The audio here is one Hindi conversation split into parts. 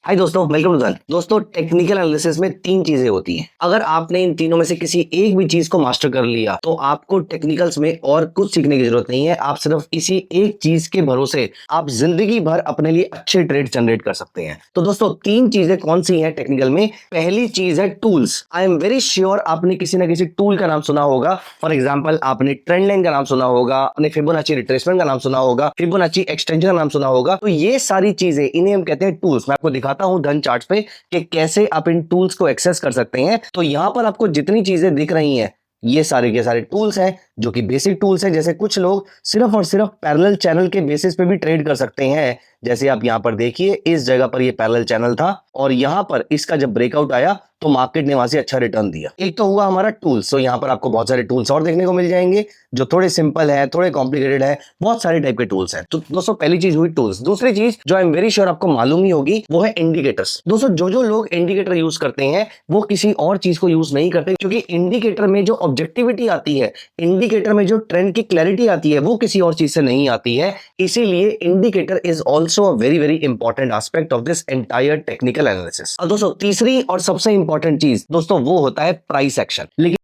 हाय दोस्तों, वेलकम टू धन। दोस्तों, टेक्निकल एनालिसिस में तीन चीजें होती हैं। अगर आपने इन तीनों में से किसी एक भी चीज को मास्टर कर लिया तो आपको टेक्निकल्स में और कुछ सीखने की जरूरत नहीं है। आप सिर्फ इसी एक चीज के भरोसे आप जिंदगी भर अपने लिए अच्छे ट्रेड जनरेट कर सकते हैं। तो दोस्तों, तीन चीजें कौन सी हैं टेक्निकल में? पहली चीज है tools. I am very sure आपने किसी ना किसी टूल का नाम सुना होगा। फॉर एग्जाम्पल, आपने ट्रेंड लाइन का नाम सुना होगा, आपने फिबोनाची रिट्रेसमेंट का नाम सुना होगा, फिबोनाची एक्सटेंशन का नाम सुना होगा। तो ये सारी चीजें, इन्हें हम कहते हैं टूल्स। मैं आपको दिखाता हूं धन चार्ट्स पे कि कैसे आप इन टूल्स को एक्सेस कर सकते हैं। तो यहां पर आपको जितनी चीजें दिख रही हैं, ये सारे के सारे टूल्स हैं जो कि बेसिक टूल्स हैं। जैसे कुछ लोग सिर्फ और सिर्फ पैरेलल चैनल के बेसिस पे भी ट्रेड कर सकते हैं। जैसे आप यहां पर देखिए, इस जगह पर ये पैरेलल चैनल था और यहां पर इसका जब ब्रेकआउट आया तो मार्केट ने वहां से अच्छा रिटर्न दिया। एक तो हुआ हमारा टूल्स। तो यहां पर आपको बहुत सारे टूल्स और देखने को मिल जाएंगे जो थोड़े सिंपल है, थोड़े कॉम्प्लिकेटेड है, बहुत सारे टाइप के टूल्स हैं। तो दोस्तों, पहली चीज हुई टूल्स। दूसरी चीज जो आई एम वेरी श्योर आपको मालूम ही होगी, वो है इंडिकेटर्स। दोस्तों, जो लोग इंडिकेटर यूज करते हैं वो किसी और चीज को यूज नहीं करते, क्योंकि इंडिकेटर में जो ऑब्जेक्टिविटी आती है, इंडिकेटर में जो ट्रेंड की क्लैरिटी आती है, वो किसी और चीज से नहीं आती है। इसीलिए indicator is also a very very important aspect of this entire technical analysis. और दोस्तों, तीसरी और सबसे इंपॉर्टेंट चीज दोस्तों वो होता है प्राइस एक्शन। लेकिन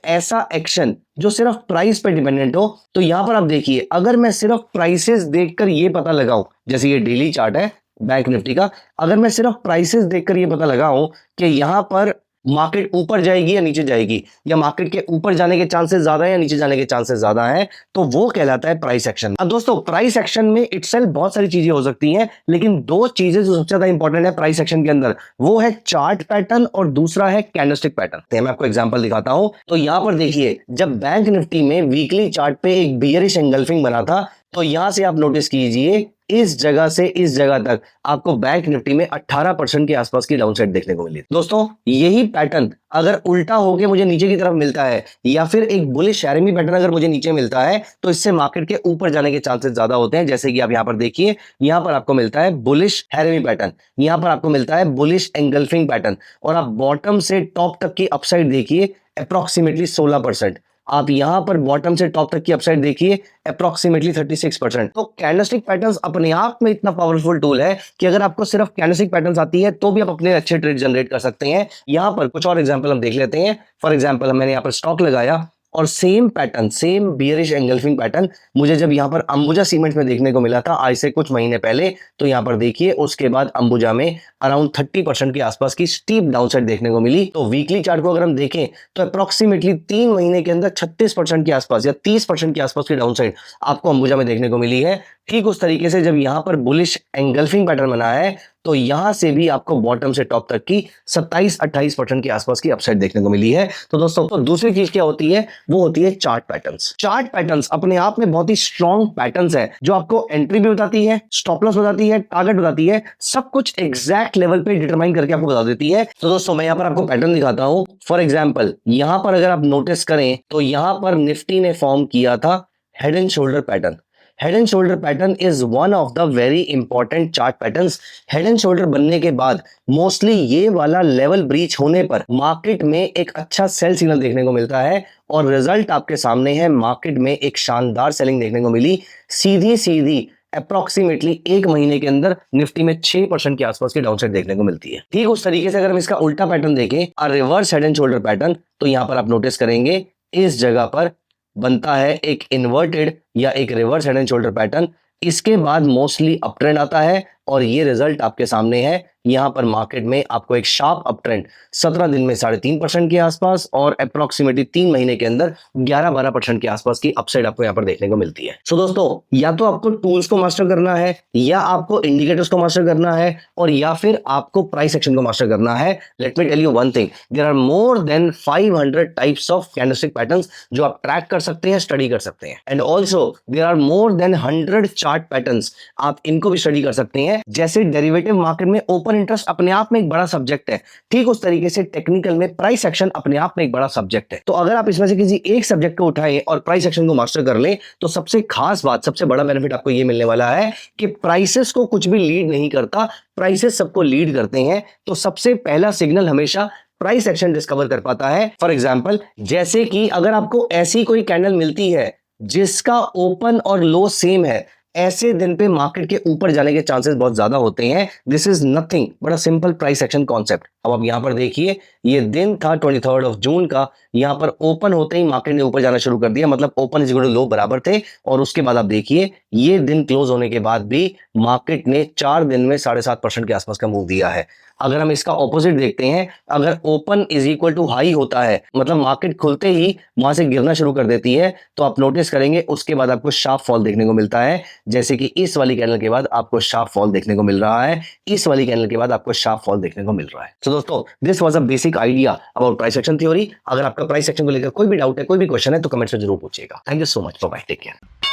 ऐसा एक्शन जो सिर्फ प्राइस पे डिपेंडेंट हो, तो यहां पर आप देखिए, अगर मैं सिर्फ प्राइसेस देखकर ये पता लगाऊं, जैसे ये डेली चार्ट है बैंक निफ्टी का, अगर मैं सिर्फ प्राइसेस देखकर ये पता लगाऊं कि यहां पर मार्केट ऊपर जाएगी या नीचे जाएगी, या मार्केट के ऊपर जाने के चांसेस ज्यादा है या नीचे जाने के चांसेस ज्यादा है, तो वो कहलाता है प्राइस एक्शन। अब दोस्तों, प्राइस एक्शन में इटसेल्फ बहुत सारी चीजें हो सकती हैं, लेकिन दो चीजें जो सबसे ज्यादा इंपॉर्टेंट है प्राइस एक्शन के अंदर, वो है चार्ट पैटर्न और दूसरा है कैंडलस्टिक पैटर्न। मैं आपको एग्जांपल दिखाता हूं। तो यहां पर देखिए, जब बैंक निफ्टी में वीकली चार्ट पे एक बियरिश एंगल्फिंग बना था, तो यहां से आप नोटिस कीजिए, इस जगह से इस जगह तक आपको बैंक निफ्टी में 18% के आसपास की डाउनसाइड देखने को मिली। दोस्तों, यही पैटर्न अगर उल्टा होके मुझे नीचे की तरफ मिलता है, या फिर एक बुलिश हैरमी पैटर्न अगर मुझे नीचे मिलता है, तो इससे मार्केट के ऊपर जाने के चांसेस ज्यादा होते हैं। जैसे कि आप यहां पर देखिए, यहां पर आपको मिलता है बुलिश हैरमी पैटर्न, यहां पर आपको मिलता है बुलिश एंगल्फिंग पैटर्न, और आप बॉटम से टॉप तक की अपसाइड देखिए अप्रोक्सीमेटली 16%। आप यहां पर बॉटम से टॉप तक की अपसाइड देखिए अप्रोक्सीमेटली 36%। तो कैंडलस्टिक पैटर्न्स अपने आप में इतना पावरफुल टूल है कि अगर आपको सिर्फ कैंडलस्टिक पैटर्न्स आती है तो भी आप अपने अच्छे ट्रेड जनरेट कर सकते हैं। यहां पर कुछ और एग्जांपल हम देख लेते हैं। फॉर एग्जांपल, मैंने यहां पर स्टॉक लगाया और same pattern, same bearish engulfing pattern मुझे जब यहां पर अंबुजा सीमेंट्स में देखने को मिला था आज से कुछ महीने पहले, तो यहां पर देखिए उसके बाद अंबुजा में अराउंड 30% के आसपास की स्टीप डाउनसाइड देखने को मिली। तो वीकली चार्ट को अगर हम देखें तो अप्रोक्सीमेटली 3 महीने के अंदर 36% के आसपास या 30% के आसपास की डाउनसाइड आपको अंबुजा में देखने को मिली है। ठीक उस तरीके से जब यहां पर बुलिश एंगल्फिंग पैटर्न बना है, तो यहां से भी आपको बॉटम से टॉप तक की 27-28% के आसपास की अपसाइड देखने को मिली है। तो दोस्तों, तो दूसरी चीज क्या होती है? वो होती है चार्ट पैटर्न्स। चार्ट पैटर्न्स अपने आप में बहुत ही स्ट्रॉन्ग पैटर्न्स है, जो आपको एंट्री भी बताती है, स्टॉप लॉस बताती है, टारगेट बताती है, सब कुछ एग्जैक्ट लेवल पे डिटरमाइन करके आपको बता देती है। तो दोस्तों, मैं यहां पर आपको पैटर्न दिखाता हूं। फॉर एग्जाम्पल, यहां पर अगर आप नोटिस करें तो यहां पर निफ्टी ने फॉर्म किया था head and shoulder pattern. Head and shoulder pattern is one of the very important chart patterns. Head and shoulder बनने के बाद मोस्टली ये वाला लेवल ब्रीच होने पर मार्केट में एक अच्छा सेल सिग्नल देखने को मिलता है, और रिजल्ट आपके सामने है। मार्केट में एक शानदार सेलिंग देखने को मिली, सीधी सीधी अप्रोक्सीमेटली एक महीने के अंदर निफ्टी में 6% के आसपास की डाउनसाइड देखने को मिलती है। ठीक उस तरीके से अगर हम इसका उल्टा पैटर्न देखें, reverse head and shoulder pattern, तो यहां पर आप नोटिस करेंगे इस जगह पर बनता है एक इन्वर्टेड या एक reverse head and shoulder pattern. इसके बाद मोस्टली अप ट्रेंड आता है, और ये रिजल्ट आपके सामने है। यहां पर मार्केट में आपको एक शार्प अप ट्रेंड 17 दिन में 3.5% के आसपास और अप्रोक्सीमेटली 3 महीने के अंदर 11-12% के आसपास की अपसाइड आपको यहां पर देखने को मिलती है। सो दोस्तों, या तो आपको टूल्स को मास्टर करना है, या आपको इंडिकेटर्स को मास्टर करना है, और या फिर आपको प्राइस एक्शन को मास्टर करना है। Let me tell you one thing, there are more than 500 types of candlestick patterns जो आप ट्रैक कर सकते हैं, स्टडी कर सकते हैं। And also there are more than 100 chart patterns, आप इनको भी स्टडी कर सकते हैं। जैसे डेरिवेटिव मार्केट में ओपन इंटरेस्ट अपने आप में एक बड़ा सब्जेक्ट है, ठीक उस तरीके से टेक्निकल में प्राइस एक्शन अपने आप में एक बड़ा सब्जेक्ट है। तो अगर आप इसमें से किसी एक सब्जेक्ट को उठाएं और प्राइस एक्शन को मास्टर कर लें तो सबसे खास बात, सबसे बड़ा बेनिफिट आपको ये मिलने वाला है कि प्राइसेस को कुछ भी लीड नहीं करता, प्राइसेस सबको लीड करते हैं। तो सबसे पहला सिग्नल हमेशा प्राइस एक्शन डिस्कवर कर पाता है। फॉर एग्जांपल, जैसे कि अगर आपको ऐसी कोई कैंडल मिलती है जिसका ओपन और लो सेम है, ऐसे दिन पे मार्केट के ऊपर जाने के चांसेस बहुत ज्यादा होते हैं। This is nothing but a simple price action concept. अब आप यहां पर देखिए, ये दिन था 23 जून का, यहां पर ओपन होते ही मार्केट ने ऊपर जाना शुरू कर दिया, मतलब open is equal to low बराबर थे। और उसके बाद आप देखिए, ये दिन क्लोज होने के बाद भी मार्केट ने 4 दिन में 7.5% के आसपास का मूव दिया है। अगर हम इसका ऑपोजिट देखते हैं, अगर open is equal to high होता है, मतलब मार्केट खुलते ही वहां से गिरना शुरू कर देती है, तो आप नोटिस करेंगे उसके बाद आपको शार्प फॉल देखने को मिलता है। जैसे कि इस वाली कैंडल के बाद आपको शार्प फॉल देखने को मिल रहा है, इस वाली कैंडल के बाद आपको शार्प फॉल देखने को मिल रहा है। तो दोस्तों, this was a basic idea about price action theory. अगर आपका प्राइस एक्शन को लेकर कोई भी डाउट है, कोई भी क्वेश्चन है, तो कमेंट्स में जरूर पूछिएगा। Thank you so much, bye bye, take care.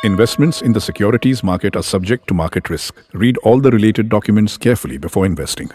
Investments in the securities market are subject to market risk. Read all the related documents carefully before investing.